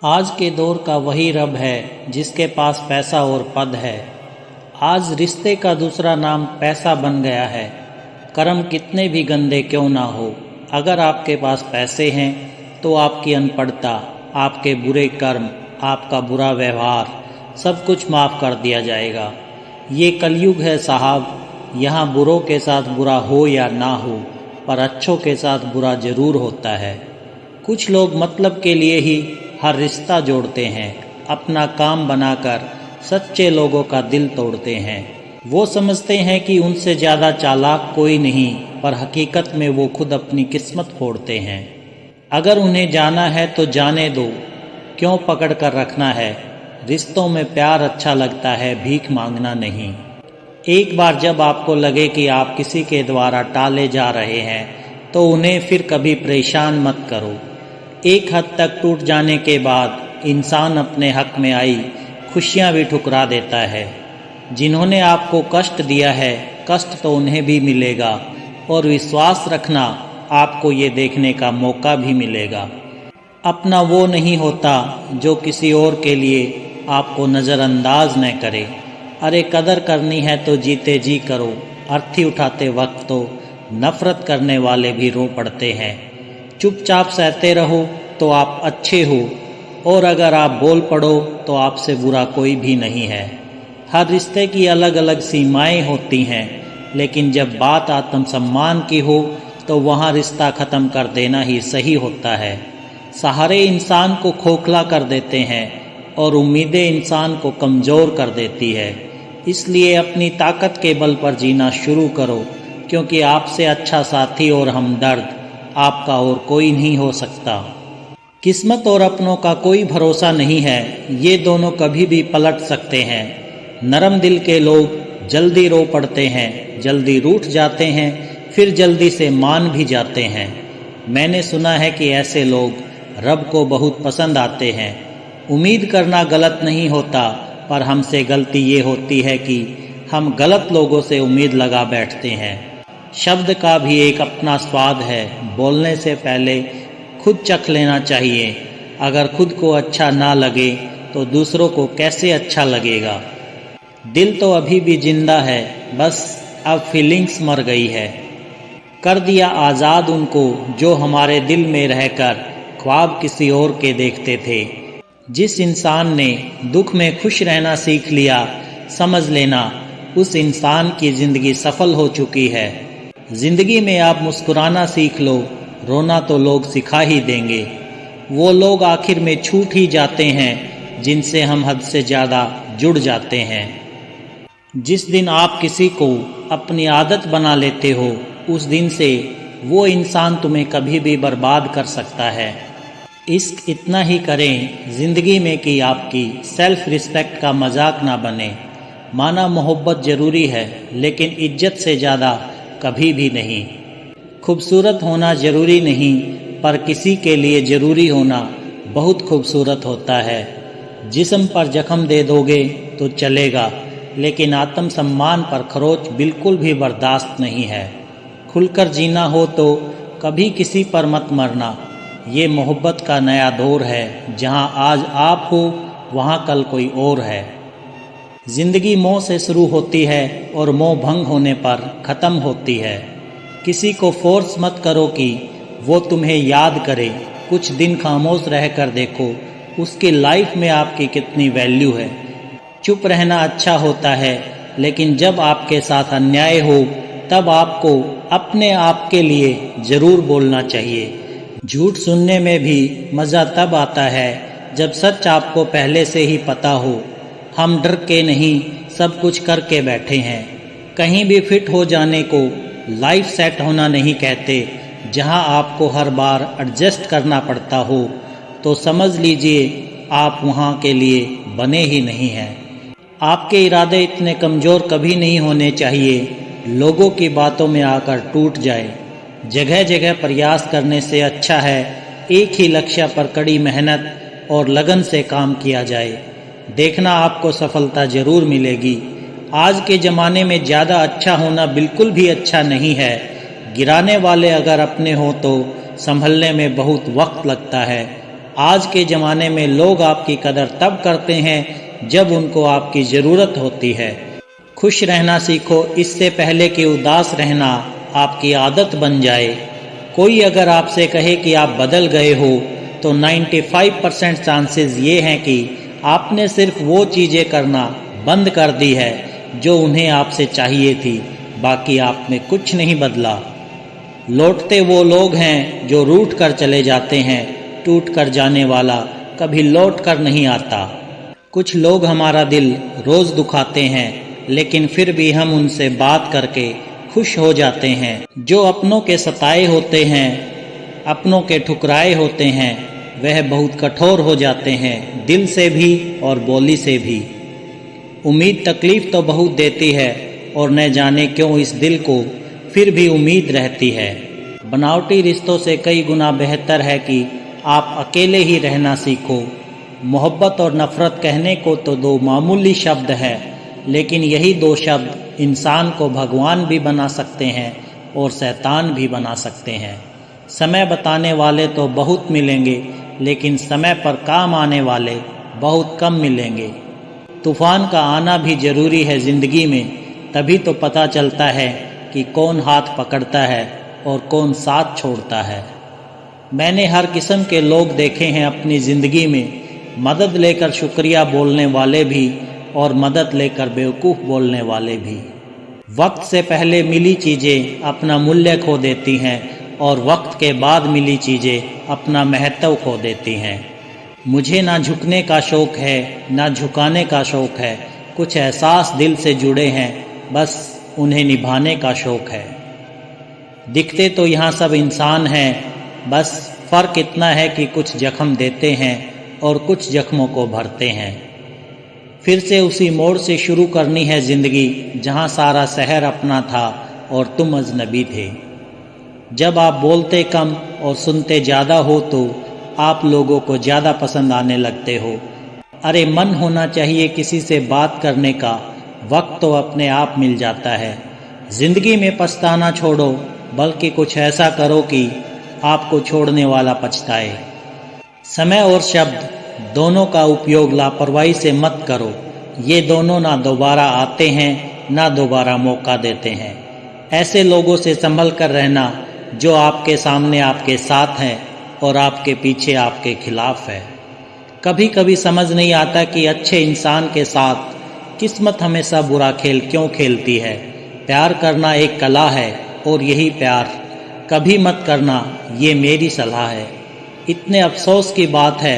आज के दौर का वही रब है जिसके पास पैसा और पद है। आज रिश्ते का दूसरा नाम पैसा बन गया है। कर्म कितने भी गंदे क्यों ना हो, अगर आपके पास पैसे हैं तो आपकी अनपढ़ता, आपके बुरे कर्म, आपका बुरा व्यवहार सब कुछ माफ़ कर दिया जाएगा। ये कलयुग है साहब, यहाँ बुरों के साथ बुरा हो या ना हो, पर अच्छों के साथ बुरा जरूर होता है। कुछ लोग मतलब के लिए ही हर रिश्ता जोड़ते हैं, अपना काम बनाकर सच्चे लोगों का दिल तोड़ते हैं। वो समझते हैं कि उनसे ज़्यादा चालाक कोई नहीं, पर हकीकत में वो खुद अपनी किस्मत फोड़ते हैं। अगर उन्हें जाना है तो जाने दो, क्यों पकड़ कर रखना है। रिश्तों में प्यार अच्छा लगता है, भीख मांगना नहीं। एक बार जब आपको लगे कि आप किसी के द्वारा टाले जा रहे हैं तो उन्हें फिर कभी परेशान मत करो। एक हद तक टूट जाने के बाद इंसान अपने हक में आई खुशियाँ भी ठुकरा देता है। जिन्होंने आपको कष्ट दिया है, कष्ट तो उन्हें भी मिलेगा, और विश्वास रखना आपको ये देखने का मौका भी मिलेगा। अपना वो नहीं होता जो किसी और के लिए आपको नज़रअंदाज न करे। अरे कदर करनी है तो जीते जी करो। अर्थी उठाते वक्त तो नफरत करने वाले भी रो पड़ते हैं। चुपचाप सहते रहो तो आप अच्छे हो, और अगर आप बोल पड़ो तो आपसे बुरा कोई भी नहीं है। हर रिश्ते की अलग अलग सीमाएं होती हैं, लेकिन जब बात आत्मसम्मान की हो तो वहाँ रिश्ता ख़त्म कर देना ही सही होता है। सहारे इंसान को खोखला कर देते हैं और उम्मीदें इंसान को कमज़ोर कर देती है। इसलिए अपनी ताकत के बल पर जीना शुरू करो, क्योंकि आपसे अच्छा साथी और हमदर्द आपका और कोई नहीं हो सकता। किस्मत और अपनों का कोई भरोसा नहीं है, ये दोनों कभी भी पलट सकते हैं। नरम दिल के लोग जल्दी रो पड़ते हैं, जल्दी रूठ जाते हैं, फिर जल्दी से मान भी जाते हैं। मैंने सुना है कि ऐसे लोग रब को बहुत पसंद आते हैं। उम्मीद करना गलत नहीं होता, पर हमसे गलती ये होती है कि हम गलत लोगों से उम्मीद लगा बैठते हैं। शब्द का भी एक अपना स्वाद है, बोलने से पहले खुद चख लेना चाहिए। अगर खुद को अच्छा ना लगे तो दूसरों को कैसे अच्छा लगेगा। दिल तो अभी भी जिंदा है, बस अब फीलिंग्स मर गई है। कर दिया आज़ाद उनको जो हमारे दिल में रहकर ख्वाब किसी और के देखते थे। जिस इंसान ने दुख में खुश रहना सीख लिया, समझ लेना उस इंसान की ज़िंदगी सफल हो चुकी है। ज़िंदगी में आप मुस्कुराना सीख लो, रोना तो लोग सिखा ही देंगे। वो लोग आखिर में छूट ही जाते हैं जिनसे हम हद से ज़्यादा जुड़ जाते हैं। जिस दिन आप किसी को अपनी आदत बना लेते हो, उस दिन से वो इंसान तुम्हें कभी भी बर्बाद कर सकता है। इश्क इतना ही करें ज़िंदगी में कि आपकी सेल्फ रिस्पेक्ट का मजाक ना बने। माना मोहब्बत ज़रूरी है, लेकिन इज्जत से ज़्यादा कभी भी नहीं। खूबसूरत होना ज़रूरी नहीं, पर किसी के लिए ज़रूरी होना बहुत खूबसूरत होता है। जिस्म पर जख्म दे दोगे तो चलेगा, लेकिन आत्मसम्मान पर खरोच बिल्कुल भी बर्दाश्त नहीं है। खुलकर जीना हो तो कभी किसी पर मत मरना। ये मोहब्बत का नया दौर है, जहाँ आज आप हो वहाँ कल कोई और है। ज़िंदगी मोह से शुरू होती है और मोह भंग होने पर ख़त्म होती है। किसी को फोर्स मत करो कि वो तुम्हें याद करे। कुछ दिन खामोश रह कर देखो उसकी लाइफ में आपकी कितनी वैल्यू है। चुप रहना अच्छा होता है, लेकिन जब आपके साथ अन्याय हो तब आपको अपने आप के लिए ज़रूर बोलना चाहिए। झूठ सुनने में भी मज़ा तब आता है जब सच आपको पहले से ही पता हो। हम डर के नहीं, सब कुछ करके बैठे हैं। कहीं भी फिट हो जाने को लाइफ सेट होना नहीं कहते। जहां आपको हर बार एडजस्ट करना पड़ता हो तो समझ लीजिए आप वहां के लिए बने ही नहीं हैं। आपके इरादे इतने कमज़ोर कभी नहीं होने चाहिए लोगों की बातों में आकर टूट जाए। जगह जगह प्रयास करने से अच्छा है एक ही लक्ष्य पर कड़ी मेहनत और लगन से काम किया जाए। देखना आपको सफलता ज़रूर मिलेगी। आज के ज़माने में ज़्यादा अच्छा होना बिल्कुल भी अच्छा नहीं है। गिराने वाले अगर अपने हों तो संभलने में बहुत वक्त लगता है। आज के ज़माने में लोग आपकी कदर तब करते हैं जब उनको आपकी ज़रूरत होती है। खुश रहना सीखो इससे पहले कि उदास रहना आपकी आदत बन जाए। कोई अगर आपसे कहे कि आप बदल गए हो तो 95% चांसेस ये हैं कि आपने सिर्फ वो चीज़ें करना बंद कर दी है जो उन्हें आपसे चाहिए थी, बाकी आप में कुछ नहीं बदला। लौटते वो लोग हैं जो रूठ कर चले जाते हैं, टूट कर जाने वाला कभी लौट कर नहीं आता। कुछ लोग हमारा दिल रोज़ दुखाते हैं, लेकिन फिर भी हम उनसे बात करके खुश हो जाते हैं। जो अपनों के सताए होते हैं, अपनों के ठुकराए होते हैं, वह बहुत कठोर हो जाते हैं, दिल से भी और बोली से भी। उम्मीद तकलीफ़ तो बहुत देती है और न जाने क्यों इस दिल को फिर भी उम्मीद रहती है। बनावटी रिश्तों से कई गुना बेहतर है कि आप अकेले ही रहना सीखो। मोहब्बत और नफ़रत कहने को तो दो मामूली शब्द है, लेकिन यही दो शब्द इंसान को भगवान भी बना सकते हैं और शैतान भी बना सकते हैं। समय बताने वाले तो बहुत मिलेंगे, लेकिन समय पर काम आने वाले बहुत कम मिलेंगे। तूफ़ान का आना भी ज़रूरी है ज़िंदगी में, तभी तो पता चलता है कि कौन हाथ पकड़ता है और कौन साथ छोड़ता है। मैंने हर किस्म के लोग देखे हैं अपनी ज़िंदगी में, मदद लेकर शुक्रिया बोलने वाले भी और मदद लेकर बेवकूफ़ बोलने वाले भी। वक्त से पहले मिली चीज़ें अपना मूल्य खो देती हैं और वक्त के बाद मिली चीज़ें अपना महत्व खो देती हैं। मुझे ना झुकने का शौक़ है ना झुकाने का शौक़ है, कुछ एहसास दिल से जुड़े हैं, बस उन्हें निभाने का शौक़ है। दिखते तो यहाँ सब इंसान हैं, बस फ़र्क इतना है कि कुछ जख्म देते हैं और कुछ जख्मों को भरते हैं। फिर से उसी मोड़ से शुरू करनी है ज़िंदगी जहाँ सारा शहर अपना था और तुम अजनबी थे। जब आप बोलते कम और सुनते ज़्यादा हो तो आप लोगों को ज़्यादा पसंद आने लगते हो। अरे मन होना चाहिए किसी से बात करने का, वक्त तो अपने आप मिल जाता है। ज़िंदगी में पछताना छोड़ो, बल्कि कुछ ऐसा करो कि आपको छोड़ने वाला पछताए। समय और शब्द दोनों का उपयोग लापरवाही से मत करो। ये दोनों ना दोबारा आते हैं ना दोबारा मौका देते हैं। ऐसे लोगों से संभल कर रहना जो आपके सामने आपके साथ हैं और आपके पीछे आपके खिलाफ है। कभी कभी समझ नहीं आता कि अच्छे इंसान के साथ किस्मत हमेशा बुरा खेल क्यों खेलती है। प्यार करना एक कला है और यही प्यार कभी मत करना, ये मेरी सलाह है। इतने अफसोस की बात है,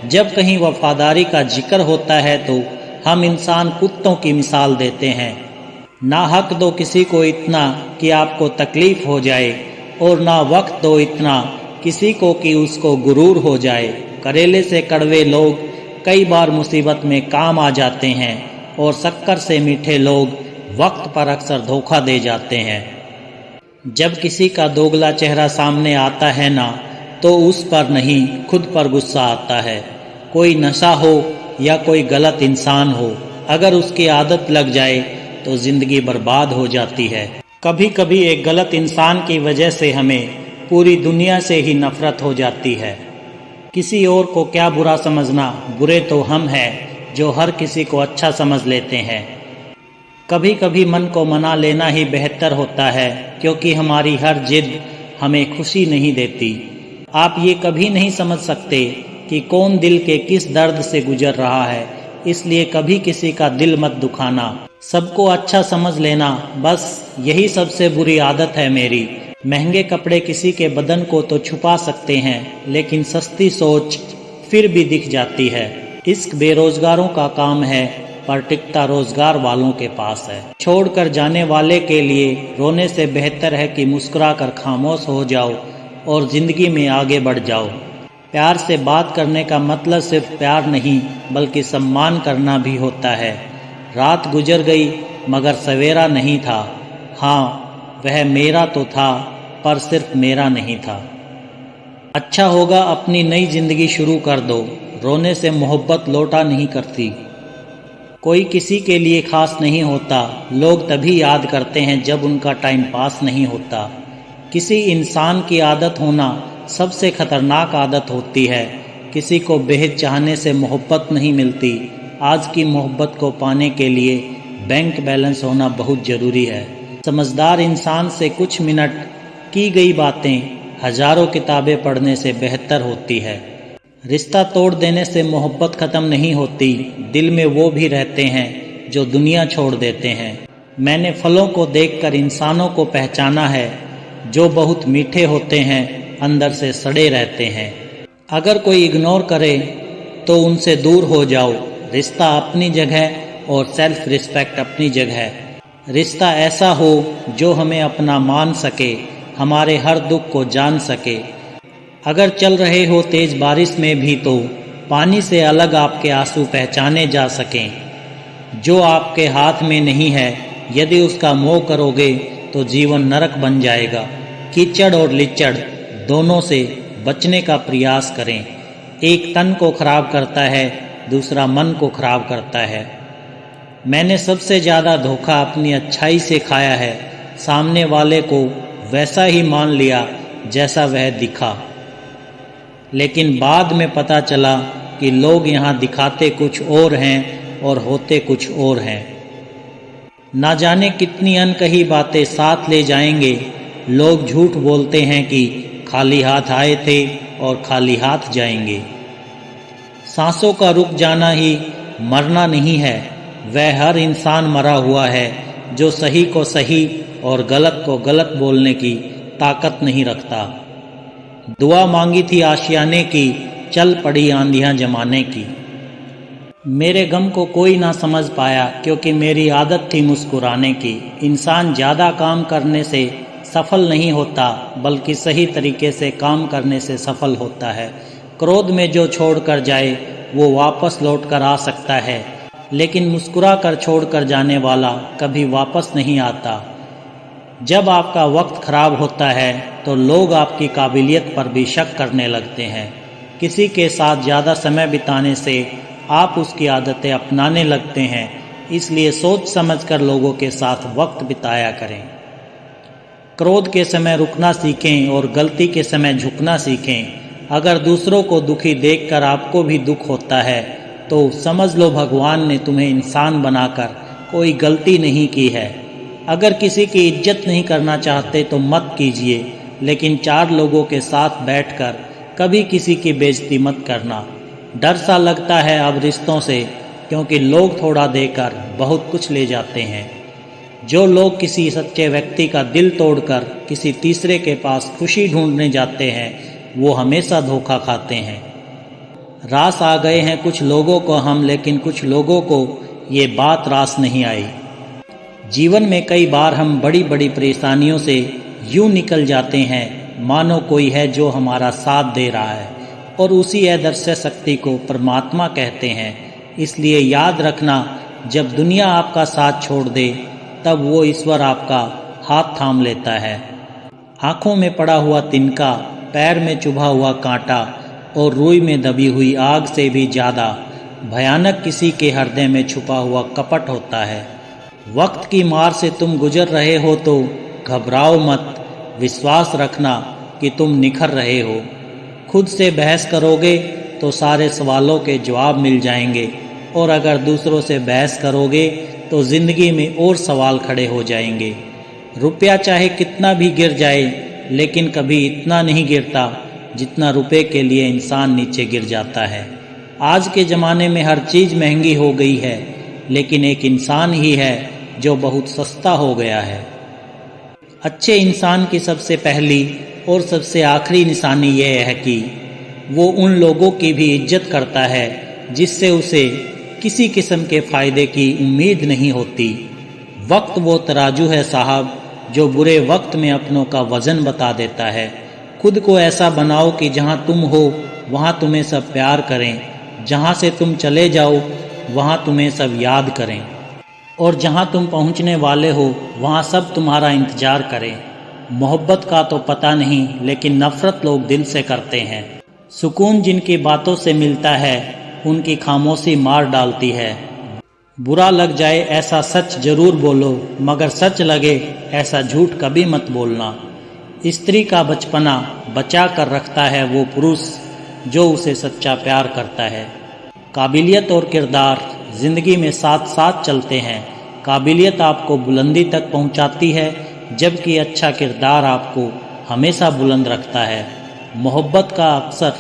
जब कहीं वफादारी का जिक्र होता है तो हम इंसान कुत्तों की मिसाल देते हैं। ना हक दो किसी को इतना कि आपको तकलीफ़ हो जाए, और ना वक्त दो इतना किसी को कि उसको गुरूर हो जाए। करेले से कड़वे लोग कई बार मुसीबत में काम आ जाते हैं और शक्कर से मीठे लोग वक्त पर अक्सर धोखा दे जाते हैं। जब किसी का दोगला चेहरा सामने आता है ना, तो उस पर नहीं खुद पर गुस्सा आता है। कोई नशा हो या कोई गलत इंसान हो, अगर उसकी आदत लग जाए तो ज़िंदगी बर्बाद हो जाती है। कभी कभी एक गलत इंसान की वजह से हमें पूरी दुनिया से ही नफ़रत हो जाती है। किसी और को क्या बुरा समझना, बुरे तो हम हैं जो हर किसी को अच्छा समझ लेते हैं। कभी कभी मन को मना लेना ही बेहतर होता है, क्योंकि हमारी हर जिद हमें खुशी नहीं देती। आप ये कभी नहीं समझ सकते कि कौन दिल के किस दर्द से गुजर रहा है, इसलिए कभी किसी का दिल मत दुखाना। सबको अच्छा समझ लेना, बस यही सबसे बुरी आदत है मेरी। महंगे कपड़े किसी के बदन को तो छुपा सकते हैं, लेकिन सस्ती सोच फिर भी दिख जाती है। इश्क बेरोजगारों का काम है, पर टिकता रोजगार वालों के पास है। छोड़कर जाने वाले के लिए रोने से बेहतर है कि मुस्कुरा कर खामोश हो जाओ और ज़िंदगी में आगे बढ़ जाओ। प्यार से बात करने का मतलब सिर्फ प्यार नहीं, बल्कि सम्मान करना भी होता है। रात गुजर गई मगर सवेरा नहीं था। हाँ, वह मेरा तो था, पर सिर्फ मेरा नहीं था। अच्छा होगा अपनी नई जिंदगी शुरू कर दो। रोने से मोहब्बत लौटा नहीं करती। कोई किसी के लिए खास नहीं होता, लोग तभी याद करते हैं जब उनका टाइम पास नहीं होता। किसी इंसान की आदत होना सबसे खतरनाक आदत होती है, किसी को बेहद चाहने से मोहब्बत नहीं मिलती। आज की मोहब्बत को पाने के लिए बैंक बैलेंस होना बहुत ज़रूरी है। समझदार इंसान से कुछ मिनट की गई बातें हजारों किताबें पढ़ने से बेहतर होती है। रिश्ता तोड़ देने से मोहब्बत ख़त्म नहीं होती, दिल में वो भी रहते हैं जो दुनिया छोड़ देते हैं। मैंने फलों को देखकर इंसानों को पहचाना है, जो बहुत मीठे होते हैं अंदर से सड़े रहते हैं। अगर कोई इग्नोर करे तो उनसे दूर हो जाओ। रिश्ता अपनी जगह और सेल्फ रिस्पेक्ट अपनी जगह। रिश्ता ऐसा हो जो हमें अपना मान सके, हमारे हर दुख को जान सके। अगर चल रहे हो तेज बारिश में भी तो पानी से अलग आपके आंसू पहचाने जा सकें। जो आपके हाथ में नहीं है, यदि उसका मोह करोगे तो जीवन नरक बन जाएगा। कीचड़ और लीचड़ दोनों से बचने का प्रयास करें। एक तन को खराब करता है, दूसरा मन को खराब करता है। मैंने सबसे ज़्यादा धोखा अपनी अच्छाई से खाया है। सामने वाले को वैसा ही मान लिया जैसा वह दिखा, लेकिन बाद में पता चला कि लोग यहाँ दिखाते कुछ और हैं और होते कुछ और हैं। ना जाने कितनी अनकही बातें साथ ले जाएंगे। लोग झूठ बोलते हैं कि खाली हाथ आए थे और खाली हाथ जाएंगे। सांसों का रुक जाना ही मरना नहीं है। वह हर इंसान मरा हुआ है जो सही को सही और गलत को गलत बोलने की ताकत नहीं रखता। दुआ मांगी थी आशियाने की, चल पड़ी आंधियां जमाने की। मेरे गम को कोई ना समझ पाया क्योंकि मेरी आदत थी मुस्कुराने की। इंसान ज़्यादा काम करने से सफल नहीं होता, बल्कि सही तरीके से काम करने से सफल होता है। क्रोध में जो छोड़ कर जाए वो वापस लौट कर आ सकता है, लेकिन मुस्कुरा कर छोड़ कर जाने वाला कभी वापस नहीं आता। जब आपका वक्त खराब होता है तो लोग आपकी काबिलियत पर भी शक करने लगते हैं। किसी के साथ ज़्यादा समय बिताने से आप उसकी आदतें अपनाने लगते हैं। इसलिए सोच समझकर लोगों के साथ वक्त बिताया करें। क्रोध के समय रुकना सीखें और गलती के समय झुकना सीखें। अगर दूसरों को दुखी देखकर आपको भी दुख होता है तो समझ लो भगवान ने तुम्हें इंसान बनाकर कोई गलती नहीं की है। अगर किसी की इज्जत नहीं करना चाहते तो मत कीजिए, लेकिन चार लोगों के साथ बैठकर कभी किसी की बेइज्जती मत करना। डर सा लगता है अब रिश्तों से, क्योंकि लोग थोड़ा देकर बहुत कुछ ले जाते हैं। जो लोग किसी सच्चे व्यक्ति का दिल तोड़कर किसी तीसरे के पास खुशी ढूंढने जाते हैं, वो हमेशा धोखा खाते हैं। रास आ गए हैं कुछ लोगों को हम, लेकिन कुछ लोगों को ये बात रास नहीं आई। जीवन में कई बार हम बड़ी बड़ी परेशानियों से यूं निकल जाते हैं मानो कोई है जो हमारा साथ दे रहा है, और उसी अदृश्य शक्ति को परमात्मा कहते हैं। इसलिए याद रखना, जब दुनिया आपका साथ छोड़ दे तब वो ईश्वर आपका हाथ थाम लेता है। आँखों में पड़ा हुआ तिनका, पैर में चुभा हुआ कांटा और रूई में दबी हुई आग से भी ज़्यादा भयानक किसी के हृदय में छुपा हुआ कपट होता है। वक्त की मार से तुम गुजर रहे हो तो घबराओ मत, विश्वास रखना कि तुम निखर रहे हो। खुद से बहस करोगे तो सारे सवालों के जवाब मिल जाएंगे, और अगर दूसरों से बहस करोगे तो ज़िंदगी में और सवाल खड़े हो जाएंगे। रुपया चाहे कितना भी गिर जाए, लेकिन कभी इतना नहीं गिरता जितना रुपए के लिए इंसान नीचे गिर जाता है। आज के ज़माने में हर चीज़ महंगी हो गई है, लेकिन एक इंसान ही है जो बहुत सस्ता हो गया है। अच्छे इंसान की सबसे पहली और सबसे आखिरी निशानी यह है कि वो उन लोगों की भी इज्जत करता है जिससे उसे किसी किस्म के फ़ायदे की उम्मीद नहीं होती। वक्त वो तराजू है साहब जो बुरे वक्त में अपनों का वज़न बता देता है। खुद को ऐसा बनाओ कि जहाँ तुम हो वहाँ तुम्हें सब प्यार करें, जहाँ से तुम चले जाओ वहाँ तुम्हें सब याद करें, और जहाँ तुम पहुँचने वाले हो वहाँ सब तुम्हारा इंतज़ार करें। मोहब्बत का तो पता नहीं, लेकिन नफ़रत लोग दिल से करते हैं। सुकून जिनकी बातों से मिलता है उनकी खामोशी मार डालती है। बुरा लग जाए ऐसा सच जरूर बोलो, मगर सच लगे ऐसा झूठ कभी मत बोलना। स्त्री का बचपना बचा कर रखता है वो पुरुष जो उसे सच्चा प्यार करता है। काबिलियत और किरदार ज़िंदगी में साथ साथ चलते हैं। काबिलियत आपको बुलंदी तक पहुंचाती है, जबकि अच्छा किरदार आपको हमेशा बुलंद रखता है। मोहब्बत का अक्सर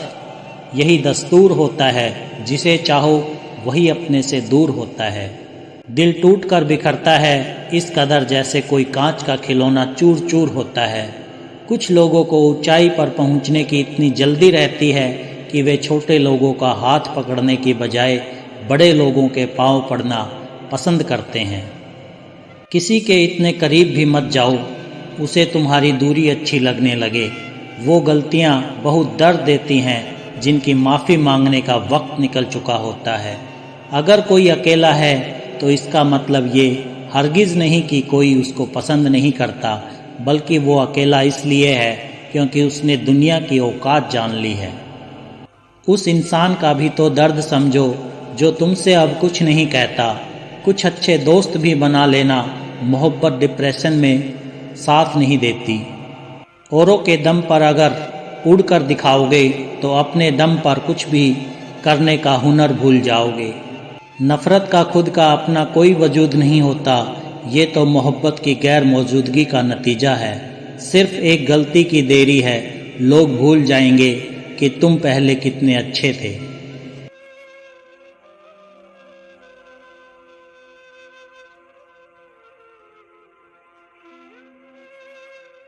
यही दस्तूर होता है, जिसे चाहो वही अपने से दूर होता है। दिल टूट कर बिखरता है इस कदर जैसे कोई कांच का खिलौना चूर चूर होता है। कुछ लोगों को ऊंचाई पर पहुंचने की इतनी जल्दी रहती है कि वे छोटे लोगों का हाथ पकड़ने की बजाय बड़े लोगों के पांव पड़ना पसंद करते हैं। किसी के इतने करीब भी मत जाओ उसे तुम्हारी दूरी अच्छी लगने लगे। वो गलतियां बहुत दर्द देती हैं जिनकी माफ़ी मांगने का वक्त निकल चुका होता है। अगर कोई अकेला है तो इसका मतलब ये हरगिज़ नहीं कि कोई उसको पसंद नहीं करता, बल्कि वो अकेला इसलिए है क्योंकि उसने दुनिया की औकात जान ली है। उस इंसान का भी तो दर्द समझो जो तुमसे अब कुछ नहीं कहता। कुछ अच्छे दोस्त भी बना लेना, मोहब्बत डिप्रेशन में साथ नहीं देती। औरों के दम पर अगर उड़ कर दिखाओगे तो अपने दम पर कुछ भी करने का हुनर भूल जाओगे। नफ़रत का खुद का अपना कोई वजूद नहीं होता, ये तो मोहब्बत की गैर मौजूदगी का नतीजा है। सिर्फ एक गलती की देरी है, लोग भूल जाएंगे कि तुम पहले कितने अच्छे थे।